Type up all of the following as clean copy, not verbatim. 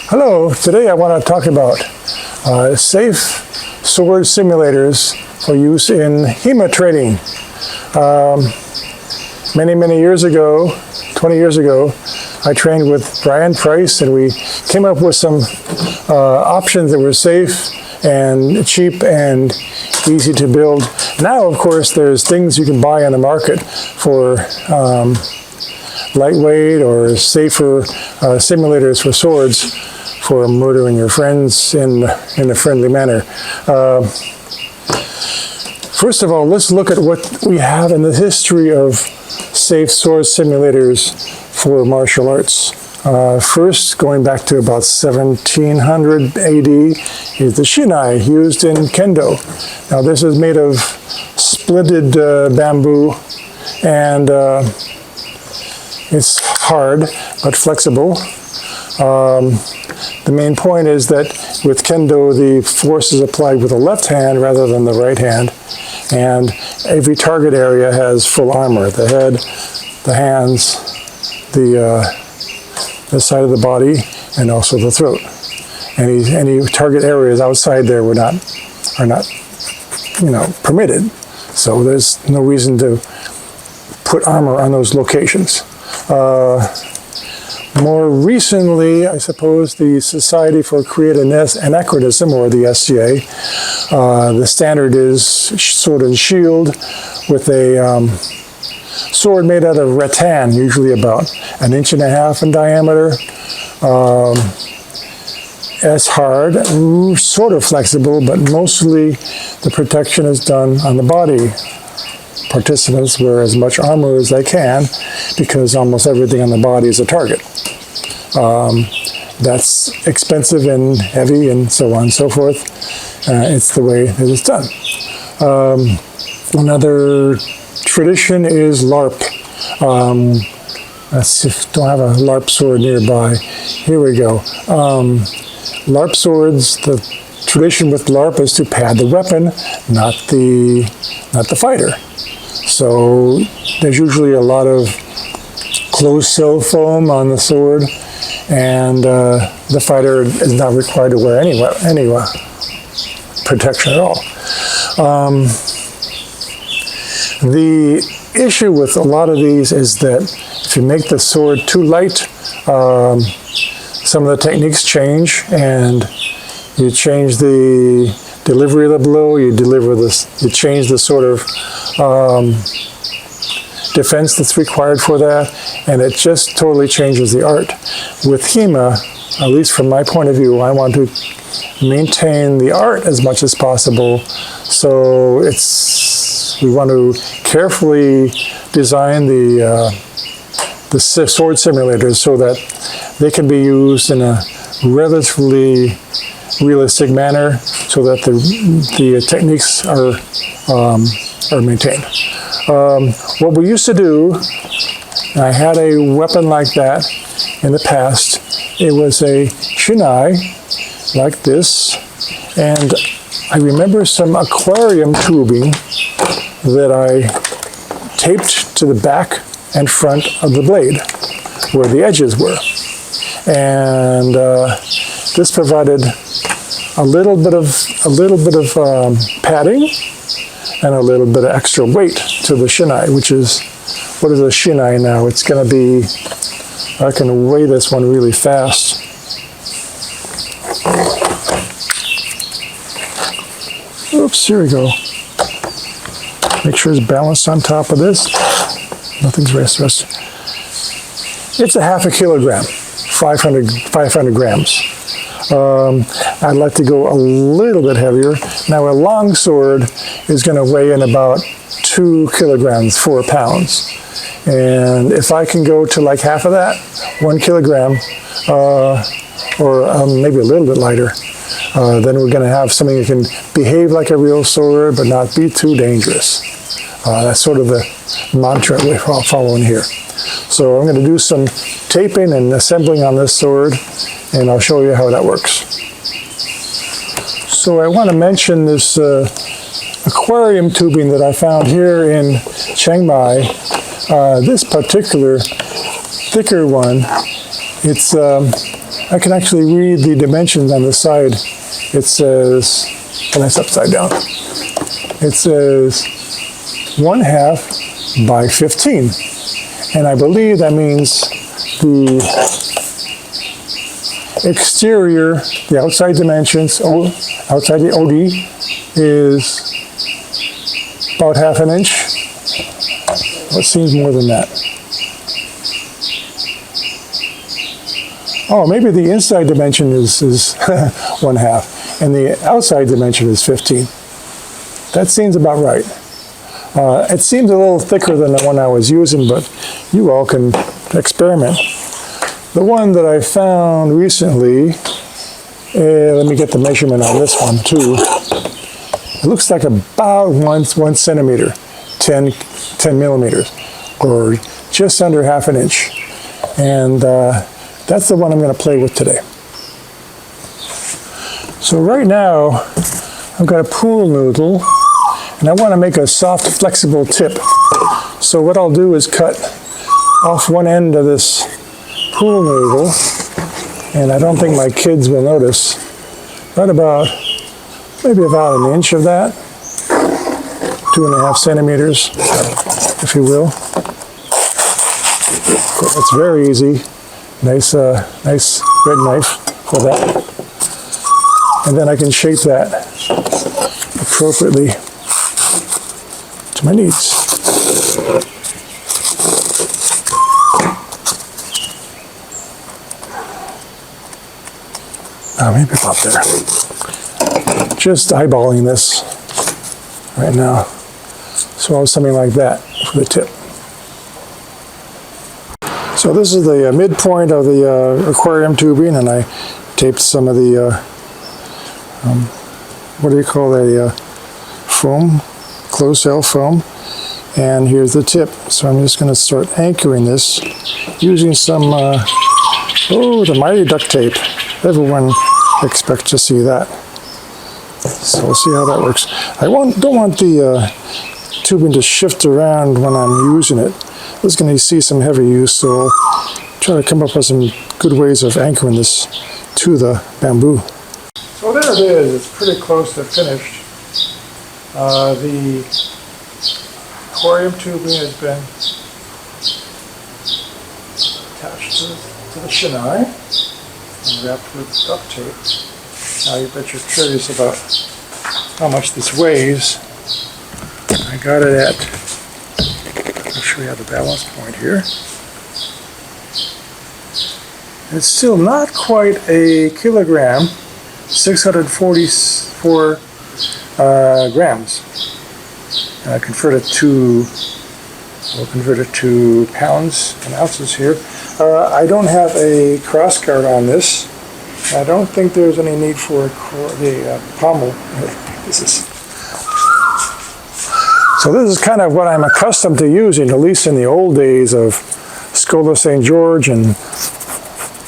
Hello, today I want to talk about safe sword simulators for use in HEMA training. Many years ago, 20 years ago, I trained with Brian Price and we came up with some options that were safe and cheap and easy to build. Now, of course, there's things you can buy on the market for lightweight or safer simulators for swords for murdering your friends in a friendly manner. First of all, let's look at what we have in the history of safe sword simulators for martial arts. First, going back to about 1700 AD, is the shinai used in kendo. Now, this is made of splitted bamboo, and it's hard but flexible. The main point is that with kendo, the force is applied with the left hand rather than the right hand, and every target area has full armor: the head, the hands, the side of the body, and also the throat. Any target areas outside there are not permitted. So there's no reason to put armor on those locations. More recently, I suppose, the Society for Creative Anachronism, or the SCA, the standard is sword and shield with a sword made out of rattan, usually about 1.5 inches in diameter. As hard, sort of flexible, but mostly the protection is done on the body. Participants wear as much armor as they can because almost everything on the body is a target. That's expensive and heavy and so on and so forth. It's the way that it's done. Another tradition is LARP. Let's see if don't have a LARP sword nearby. Here we go. LARP swords, the tradition with LARP is to pad the weapon, not the fighter. So there's usually a lot of closed cell foam on the sword, and the fighter is not required to wear any protection at all. The issue with a lot of these is that if you make the sword too light, some of the techniques change, and you change the delivery of the blow, you change the sort of defense that's required for that, and it just totally changes the art. With HEMA, at least from my point of view, I want to maintain the art as much as possible, so we want to carefully design the sword simulators so that they can be used in a relatively realistic manner, so that the techniques are maintained. What we used to do, I had a weapon like that in the past. It was a shinai like this, and I remember some aquarium tubing that I taped to the back and front of the blade where the edges were, and this provided a little bit of padding and a little bit of extra weight to the shinai, which is, what is a shinai now? It's going to be, I can weigh this one really fast. Oops, here we go. Make sure it's balanced on top of this. Nothing's rested. It's a 0.5 kilogram, 500 grams. I'd like to go a little bit heavier. Now, a longsword is going to weigh in about 2 kilograms, 4 pounds. And if I can go to like half of that, 1 kilogram, or maybe a little bit lighter, then we're going to have something that can behave like a real sword but not be too dangerous. That's sort of the mantra we're following here. So I'm going to do some taping and assembling on this sword, and I'll show you how that works. So I want to mention this aquarium tubing that I found here in Chiang Mai. This particular thicker one, it's I can actually read the dimensions on the side. It says, well, that's upside down. It says 1/2 by 15. And I believe that means the exterior, the outside dimensions, outside the OD is about 1/2 inch. Well, it seems more than that. Oh, maybe the inside dimension is 1/2, and the outside dimension is 15. That seems about right. It seems a little thicker than the one I was using, but you all can experiment. The one that I found recently, let me get the measurement on this one too. It looks like about 1 centimeter, 10 millimeters, or just under 1/2 inch. And that's the one I'm going to play with today. So right now, I've got a pool noodle, and I want to make a soft, flexible tip. So what I'll do is cut off one end of this pool noodle, and I don't think my kids will notice, right about, maybe about 1 inch of that, 2.5 centimeters, if you will. It's very easy. Nice red knife for that. And then I can shape that appropriately to my needs. Maybe about there. Just eyeballing this right now. So I'll have something like that for the tip. So this is the midpoint of the aquarium tubing, and I taped some of the, what do you call that, foam, closed cell foam, and here's the tip. So I'm just going to start anchoring this using some, the mighty duct tape. Everyone expects to see that. So we'll see how that works. I don't want the tubing to shift around when I'm using it. This is going to see some heavy use, so I'll try to come up with some good ways of anchoring this to the bamboo. So there it is. It's pretty close to finished. The aquarium tubing has been attached to the chenille and wrapped with duct tape. Now you bet you're curious about how much this weighs. I got it at, make sure we have the balance point here. It's still not quite a kilogram, 644 grams. We'll convert it to pounds and ounces here. I don't have a cross guard on this. I don't think there's any need for the pommel. So this is kind of what I'm accustomed to using, at least in the old days of Schola St. George and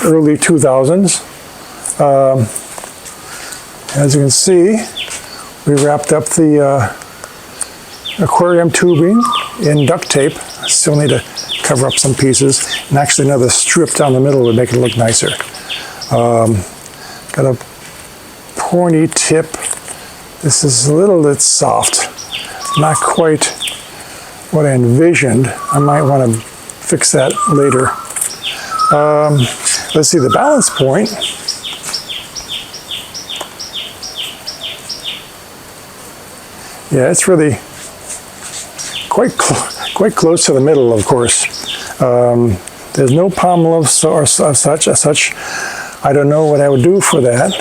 early 2000s. As you can see, we wrapped up the aquarium tubing in duct tape. I still need to cover up some pieces, and actually another strip down the middle would make it look nicer. Got a pointy tip. This is a little bit soft, not quite what I envisioned. I might want to fix that later. Let's see the balance point. Yeah, it's really quite close to the middle, of course. There's no pommel of such. I don't know what I would do for that.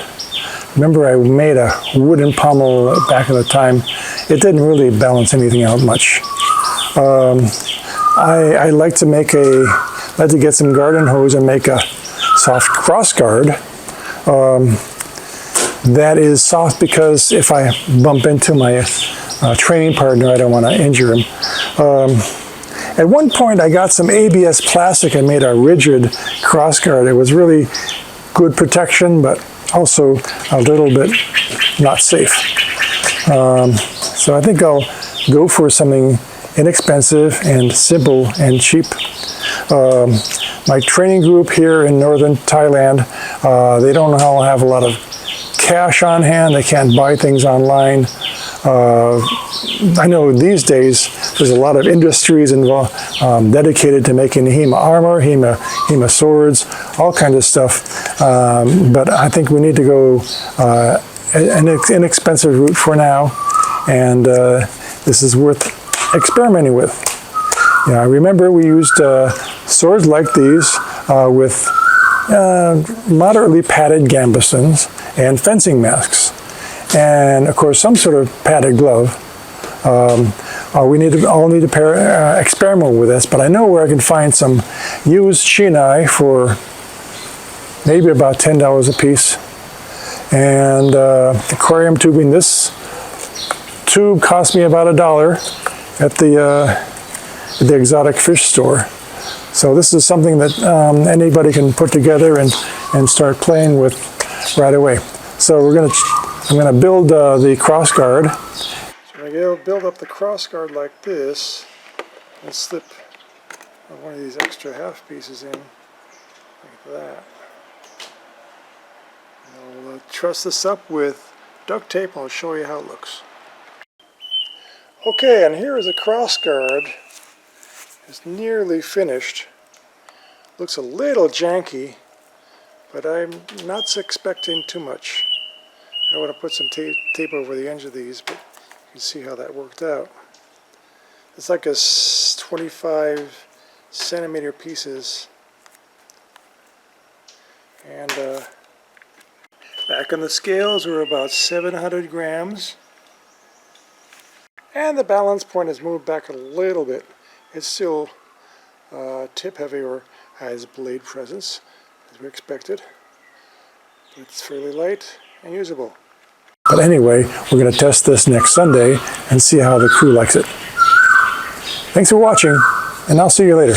Remember, I made a wooden pommel back at the time. It didn't really balance anything out much. I like to get some garden hose and make a soft cross guard. That is soft because if I bump into my training partner, I don't want to injure him. At one point, I got some ABS plastic and made a rigid cross guard. It was really good protection, but also a little bit not safe. So I think I'll go for something inexpensive and simple and cheap. My training group here in northern Thailand They don't have a lot of cash on hand. They can't buy things online. I know these days there's a lot of industries involved dedicated to making HEMA armor, HEMA swords, all kinds of stuff. But I think we need to go an inexpensive route for now, and this is worth experimenting with. I remember we used swords like these with moderately padded gambesons and fencing masks, and of course some sort of padded glove. We all need to experiment with this, but I know where I can find some used shinai for maybe about $10 a piece. And aquarium tubing, this tube cost me about $1 at the exotic fish store. So this is something that anybody can put together and start playing with right away. So I'm gonna build the cross guard. So I'm gonna build up the cross guard like this and slip one of these extra half pieces in like that. And I'll truss this up with duct tape and I'll show you how it looks. Okay, and here is a cross guard. It's nearly finished. Looks a little janky, but I'm not expecting too much. I want to put some tape over the edge of these, but you can see how that worked out. It's like a 25 centimeter pieces. And back on the scales we're about 700 grams. And the balance point has moved back a little bit. It's still tip heavy or has blade presence, as we expected. But it's fairly light and usable. But anyway, we're going to test this next Sunday and see how the crew likes it. Thanks for watching, and I'll see you later.